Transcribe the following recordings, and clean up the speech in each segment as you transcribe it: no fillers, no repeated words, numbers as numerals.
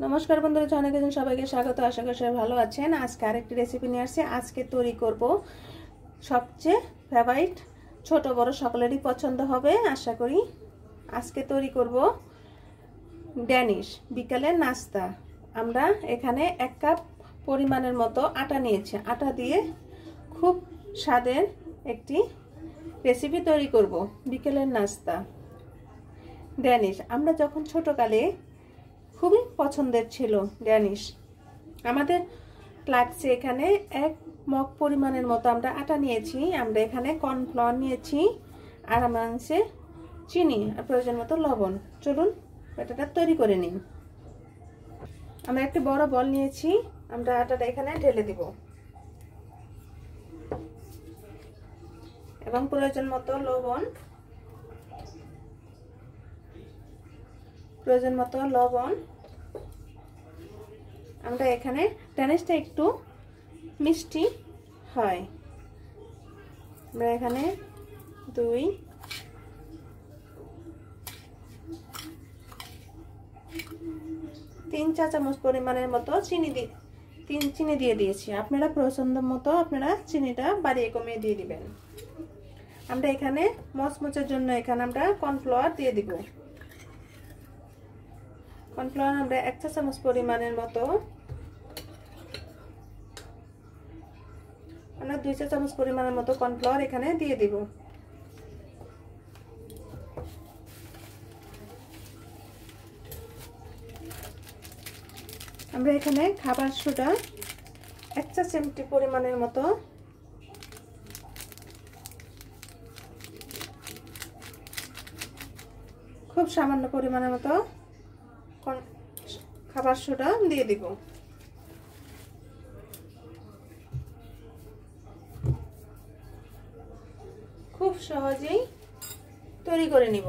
নমস্কার বন্ধুরা, জানাই দিন সবাইকে স্বাগত। আশা করি সবাই ভালো আছেন। আজকে আরেকটি রেসিপি নিয়ে আসছি। আজকে তৈরি করব সবচেয়ে ফেভারিট, ছোট বড় সকলেরই পছন্দ হবে আশা করি। আজকে তৈরি করব ড্যানিশ বিকালের নাস্তা। আমরা এখানে 1 কাপ পরিমাণের মতো আটা নিয়েছি। আটা দিয়ে খুব স্বাদের একটি রেসিপি তৈরি করব বিকেলের নাস্তা ড্যানিশ। আমরা যখন ছোটকালে খুবই পছন্দের ছিল ড্যানিশ। আমাদের লাগছে এখানে 1 মগ পরিমাণের মতো আমরা আটা নিয়েছি। আমরা এখানে কর্নফ্লাওয়ার নিয়েছি, আর আমরা আনছি চিনি, আর প্রয়োজন মতো লবণ। চলুন ব্যাটারটা তৈরি করে নিই। আমরা একটি বড় বল নিয়েছি, আমরা আটাটা এখানে ঢেলে দিব এবং প্রয়োজন মতো লবণ, আমরা এখানে ড্যানিশটা একটু মিষ্টি হয়। আমরা এখানে 2-3 চা চামচ পরিমাণের মতো চিনি দিয়ে দিয়েছি। আপনারা পছন্দ মতো আপনারা চিনিটা বাড়িয়ে কমিয়ে দিয়ে দিবেন। আমরা এখানে মচমচের জন্য এখানে আমরা কর্নফ্লাওয়ার দিয়ে দিব। কর্নফ্লাওয়ার আমরা 1 চা চামচ পরিমাণের মতো, আমরা 2 চা চামচ পরিমাণের মতো কর্নফ্লাওয়ার এখানে দিয়ে দিব। আমরা এখানে খাবার সোডা 1 চা চিমটি পরিমাণের মতো, খুব সামান্য পরিমাণের মতো খাবার সোডা দিয়ে দিব। খুব সহজেই তৈরি করে নিব।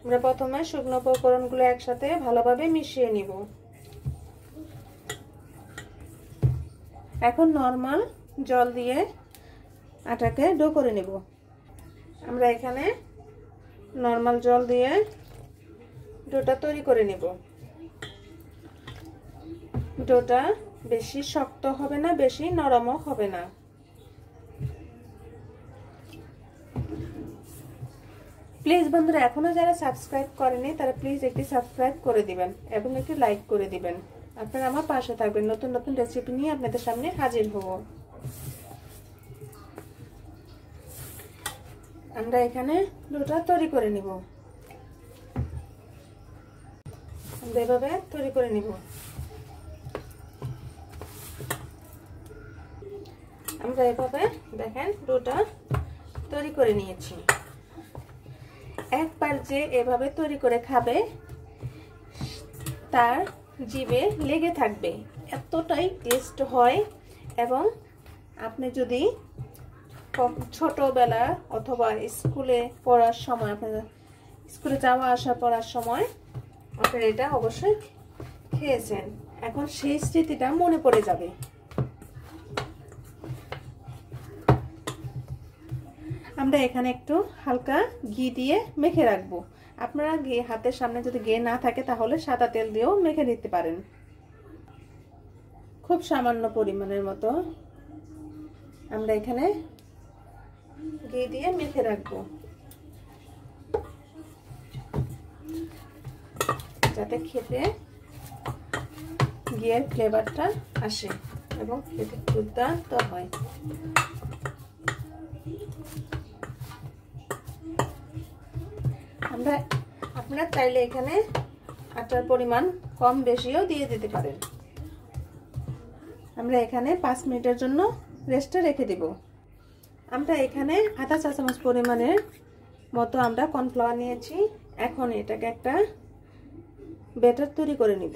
আমরা প্রথমে শুকনো উপকরণগুলো একসাথে ভালোভাবে মিশিয়ে নিব। এখন নরমাল জল দিয়ে আটাকে ডো করে নেব। আমরা এখানে নরমাল জল দিয়ে ডোটা তৈরি করে নেব। ডোটা বেশি শক্ত হবে না, বেশি নরমও হবে না। প্লিজ বন্ধুরা, এখনো যারা সাবস্ক্রাইব করেনি তারা প্লিজ একটি সাবস্ক্রাইব করে দিবেন এবং একটি লাইক করে দিবেন। আপনারা আমার পাশে থাকবেন। নতুন নতুন রেসিপি নিয়ে আপনাদের সামনে হাজির হব। আমরা এখানে ডোটা তৈরি করে নিব। আমরা এভাবে তৈরি করে নিব। আমরা এভাবে দেখেন ডোটা তৈরি করে নিয়েছি। একবার যে এভাবে তৈরি করে খাবে তার জিভে লেগে থাকবে, এতটাই টেস্ট হয়। এবং আপনি যদি ছোটবেলা অথবা স্কুলে পড়ার সময়, আপনার স্কুলে যাওয়া আসা পড়ার সময় আপনারা এটা অবশ্যই খেয়েছেন, এখন সেই স্মৃতিটা মনে পড়ে যাবে। আমরা এখানে একটু হালকা ঘি দিয়ে মেখে রাখবো। আপনারা ঘি হাতের সামনে যদি ঘি না থাকে তাহলে সাদা তেল দিয়েও মেখে নিতে পারেন। খুব সামান্য পরিমাণের মতো আমরা এখানে ঘি দিয়ে মেখে রাখবো, যাতে খেতে ঘিয়ের ফ্লেভারটা আসে এবং খেতে দুর্দান্ত হয়। আপনারা চাইলে এখানে আটার পরিমাণ কম বেশিও দিয়ে দিতে পারেন। আমরা এখানে 5 মিনিটের জন্য রেস্টে রেখে দেব। আমরা এখানে আধা চা চামচ পরিমাণের মতো আমরা কর্নফ্লাওয়ার নিয়েছি। এখন এটাকে একটা ব্যাটার তৈরি করে নিব।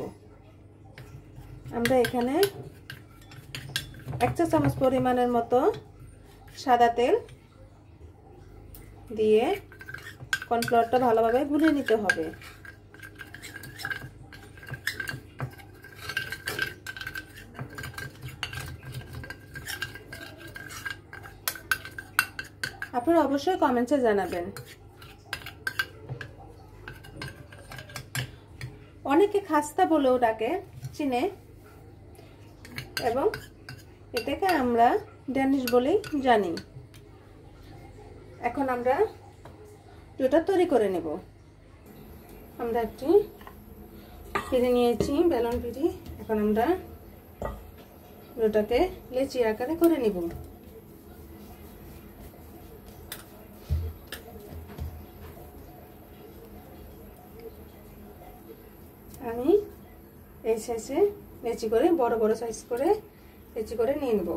আমরা এখানে 1 চা চামচ পরিমাণের মতো সাদা তেল দিয়ে কর্নফ্লাওয়ারটা ভালোভাবে গুলিয়ে নিতে হবে। আপনারা অবশ্যই কমেন্টে জানাবেন। অনেকে খাস্তা বলেও ডাকে চীনে, এবং এটাকে আমরা ড্যানিশ বলেই জানি। এখন আমরা ডোটা তৈরি করে নেব। আমরা একটি পিড়ি নিয়েছি, বেলন পিড়ি। এখন আমরা ডোটাকে লেচি আকারে করে নেব। আমি এই সাইজে লেচি করে, বড় বড় সাইজ করে লেচি করে নিয়ে নেব।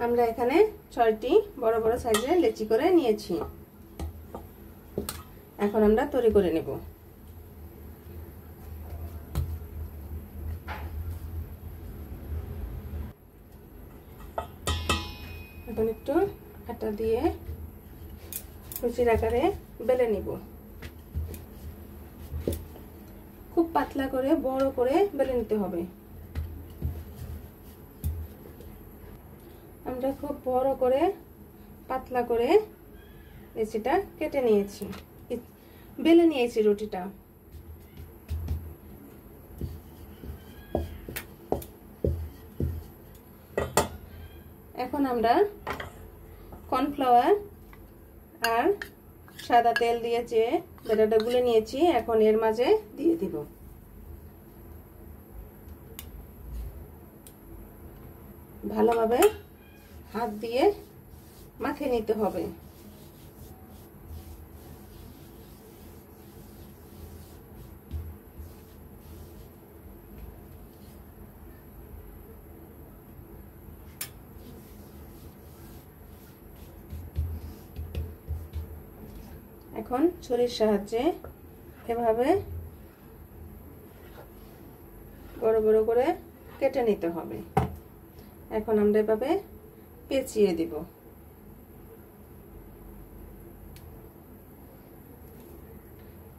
আমরা এখানে 6টি বড় বড় সাইজের লেচি করে নিয়েছি। এখন আমরা তৈরি করে নেব। এখন একটু আটা দিয়ে লুচির আকারে বেলে নিব। খুব পাতলা করে বড় করে বেলে নিতে হবে। আমরা খুব বড় করে পাতলা করে লুচিটা কেটে নিয়েছি, বেলে নিয়েছি রুটিটা। এখন আমরা কর্নফ্লাওয়ার আর সাদা তেল দিয়ে যে ব্যাটারটা গুলে নিয়েছি, এখন এর মাঝে দিয়ে দিব। ভালোভাবে হাত দিয়ে মাখিয়ে নিতে হবে। এখন ছুরির সাহায্যে এভাবে বড় বড় করে কেটে নিতে হবে। এখন আমরা এভাবে পেঁচিয়ে দিব।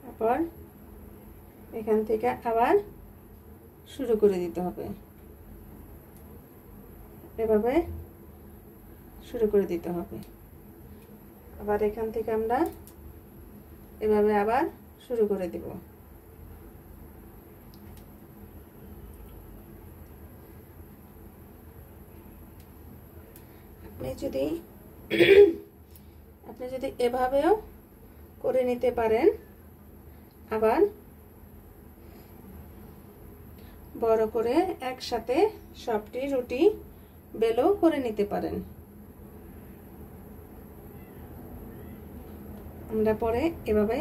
তারপর এখান থেকে আবার শুরু করে দিতে হবে। এভাবে শুরু করে দিতে হবে। আবার এখান থেকে আমরা এভাবে আবার শুরু করে দিব। আপনি যদি এভাবেও করে নিতে পারেন, আবার বড় করে একসাথে সবটি রুটি বেলেও করে নিতে পারেন। আমরা পরে এভাবে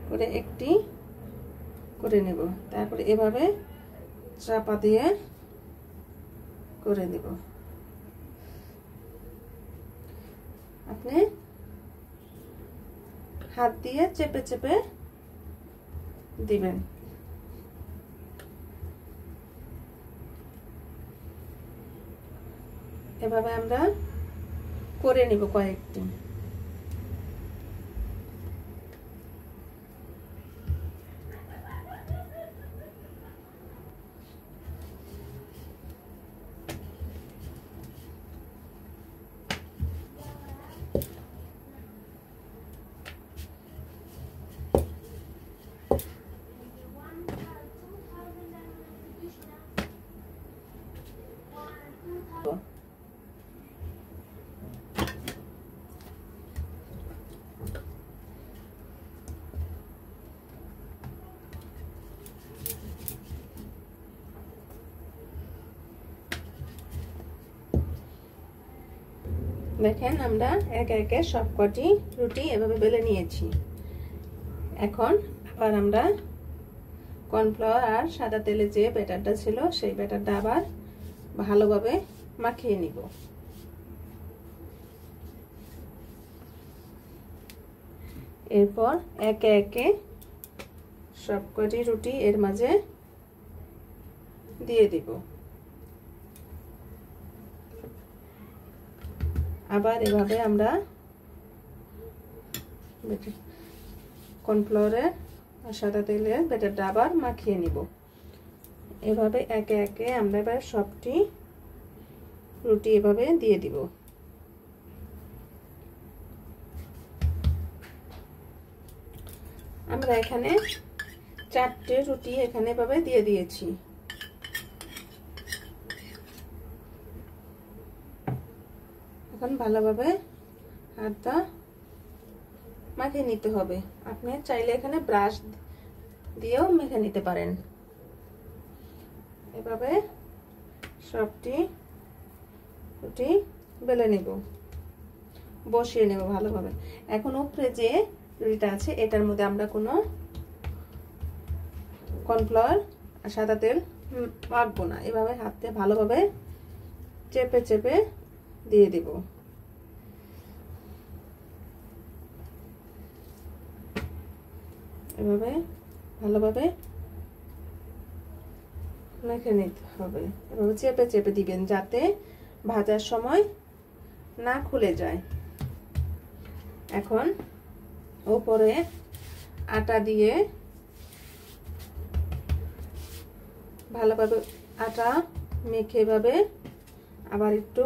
করে একটি করে নেব, তারপরে এভাবে চাপা দিয়ে করে নেব। আপনি হাত দিয়ে চেপে চেপে দিবেন। এভাবে আমরা করে নিব কয়েকটি। দেখেন আমরা একে একে সবকটি রুটি এভাবে বেলে নিয়েছি। এখন আবার আমরা কর্নফ্লাওয়ার আর সাদা তেলে যে ব্যাটারটা ছিল সেই ব্যাটারটা আবার ভালোভাবে মাখিয়ে নিব। এরপর একে একে সবকটি রুটি এর মাঝে দিয়ে দিব। আবার এভাবে আমরা কর্নফ্লাওয়ারের আর সাদা তেলের ব্যাটারটা আবার মাখিয়ে নিব। এভাবে একে একে আমরা এবার সবটি রুটি এভাবে দিয়ে দিব। আমরা এখানে 4টে রুটি এখানে এভাবে দিয়ে দিয়েছি। এখন ভালোভাবে হাতটা মাখিয়ে নিতে হবে। আপনি চাইলে এখানে ব্রাশ দিয়েও মেখে নিতে পারেন। এভাবে সবটি রুটি বেলে নেব, বসিয়ে নেব ভালোভাবে। এখন উপরে যে রুটিটা আছে এটার মধ্যে আমরা কোনো কর্নফ্লাওয়ার আর সাদা তেল মাখবো না। এভাবে হাতে ভালোভাবে চেপে চেপে দিয়ে দিব। এভাবে ভালোভাবে মেখে নিতে হবে। এভাবে চেপে চেপে দিবেন যাতে ভাজার সময় না খুলে যায়। এখন উপরে আটা দিয়ে ভালোভাবে আটা মেখে এভাবে আবার একটু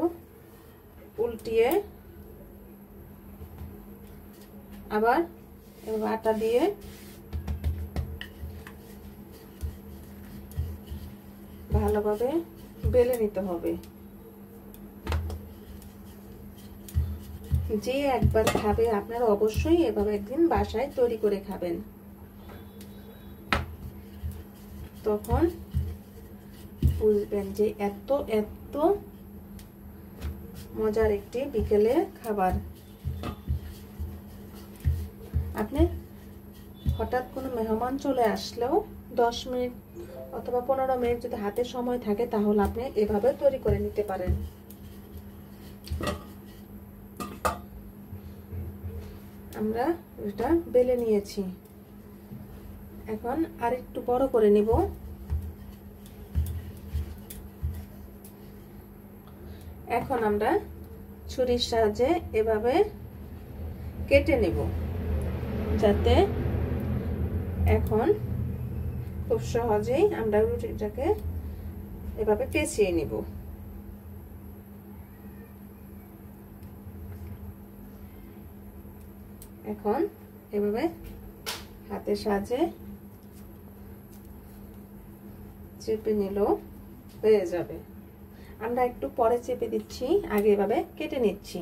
উল্টিয়ে আবার এভাবে আটা দিয়ে ভালোভাবে বেলে নিতে হবে। যে একবার খাবে আপনারা অবশ্যই এভাবে একদিন বাসায় তৈরি করে খাবেন, তখন বুঝবেন যে এত এত মজার একটি বিকেলের খাবার। আপনি হঠাৎ কোনো মেহমান চলে আসলেও 10 মিনিট অথবা 15 মিনিট যদি হাতে সময় থাকে তাহলে আপনি এভাবে তৈরি করে নিতে পারেন। আমরা এটা বেলে নিয়েছি, এখন আর একটু বড় করে নিব। এখন আমরা ছুরির সাহায্যে এভাবে কেটে নেব, যাতে এখন খুব সহজেই আমরা রুটিটাকে এভাবে পেঁচিয়ে নিব। এখন এভাবে হাতের সাহায্যে চেপে নিলেও হয়ে যাবে। আমরা একটু পরে চেপে দিচ্ছি, আগে এভাবে কেটে নিচ্ছি।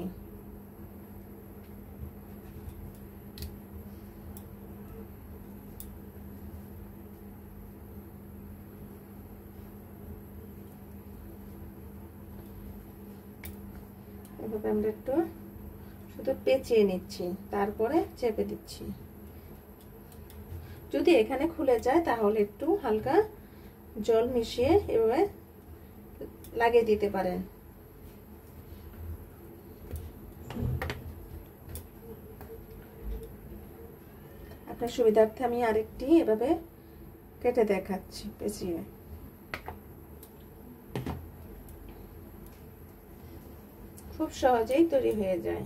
এভাবে আমরা একটু শুধু পেঁচিয়ে নিচ্ছি, তারপরে চেপে দিচ্ছি। যদি এখানে খুলে যায় তাহলে একটু হালকা জল মিশিয়ে এভাবে লাগিয়ে দিতে পারেন। আপনার সুবিধার্থে আমি আরেকটি এভাবে কেটে দেখাচ্ছি পেঁচিয়ে। খুব সহজেই তৈরি হয়ে যায়।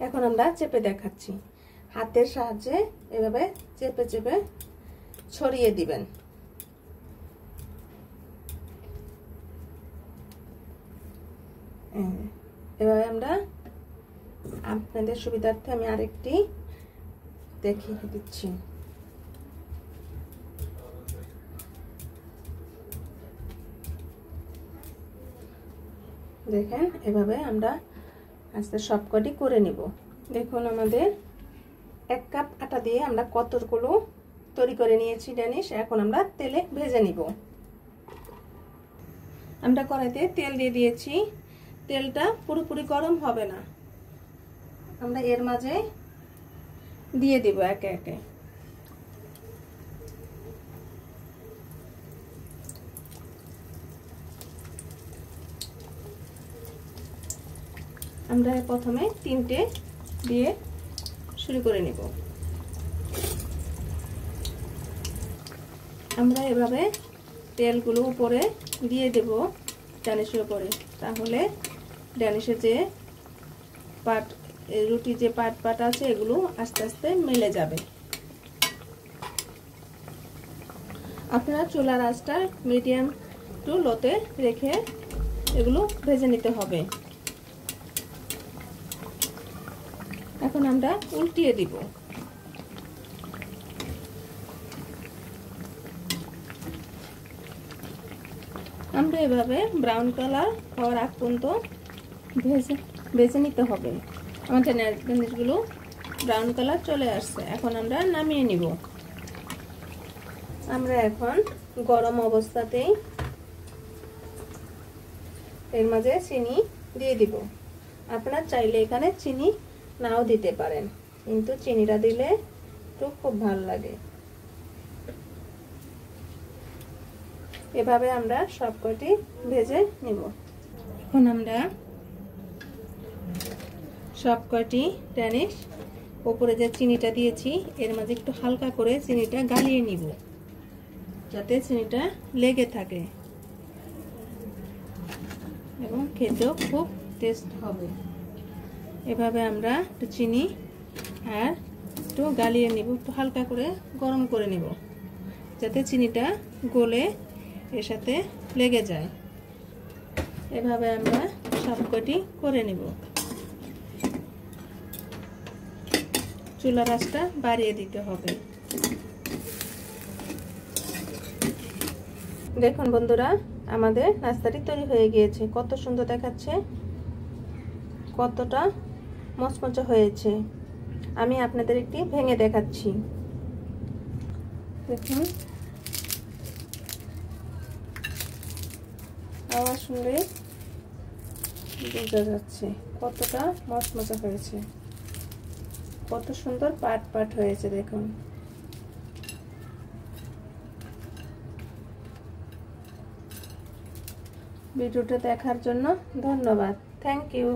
এখন আমরা চেপে দেখাচ্ছি। হাতের সাহায্যে এভাবে চেপে চেপে ছড়িয়ে দিবেন। এভাবে আমরা আপনাদের সুবিধার্থে আমি আরেকটি দেখিয়ে দিচ্ছি। দেখেন এভাবে আমরা আস্তে সবকটি করে নিব। দেখুন আমাদের 1 কাপ আটা দিয়ে আমরা কতগুলো তৈরি করে নিয়েছি ড্যানিশ। এখন আমরা তেলে ভেজে নিব। আমরা কড়াইতে তেল দিয়ে দিয়েছি, তেলটা পুরোপুরি গরম হবে না। আমরা এর মাঝে দিয়ে দিব একে একে। আমরা প্রথমে 3টে দিয়ে শুরু করে নিব। আমরা এভাবে তেলগুলো উপরে দিয়ে দেব ড্যানিশের উপরে, তাহলে ড্যানিশের যে পাট রুটি যে পাট আছে এগুলো আস্তে আস্তে মিলে যাবে। আপনারা চুলার আঁচটা মিডিয়াম টু লোতে রেখে এগুলো ভেজে নিতে হবে। এখন আমরা উল্টিয়ে দিব। আমরা এভাবে ব্রাউন কালার হওয়ার আগ পর্যন্ত ভেজে নিতে হবে। আমাদের জিনিসগুলো ব্রাউন কালার চলে আসছে, এখন আমরা নামিয়ে নিব। আমরা এখন গরম অবস্থাতেই এর মাঝে চিনি দিয়ে দিব। আপনারা চাইলে এখানে চিনি নাও দিতে পারেন, কিন্তু চিনিটা দিলে তো খুব ভালো লাগে। এভাবে আমরা সবকটি ভেজে নিব। এখন আমরা সবকটি ড্যানিশ উপরে যে চিনিটা দিয়েছি এর মাঝে একটু হালকা করে চিনিটা গালিয়ে নিব, যাতে চিনিটা লেগে থাকে এবং খেতেও খুব টেস্ট হবে। এভাবে আমরা একটু চিনি আর একটু গালিয়ে নিব, একটু হালকা করে গরম করে নিব, যাতে চিনিটা গলে এর সাথে লেগে যায়। এভাবে আমরা সবকটি করে নিব। চুলার আঁচটা বাড়িয়ে দিতে হবে। দেখুন বন্ধুরা, আমাদের নাস্তাটি তৈরি হয়ে গিয়েছে। কত সুন্দর দেখাচ্ছে, কতটা মচমচে হয়েছে। আমি আপনাদের একটি ভেঙে দেখাচ্ছি। দেখুন, আওয়াজ শুনলে বোঝা যাচ্ছে কতটা মচমচে হয়েছে, কত সুন্দর পাট হয়েছে। দেখুন, ভিডিওটা দেখার জন্য ধন্যবাদ। Thank you.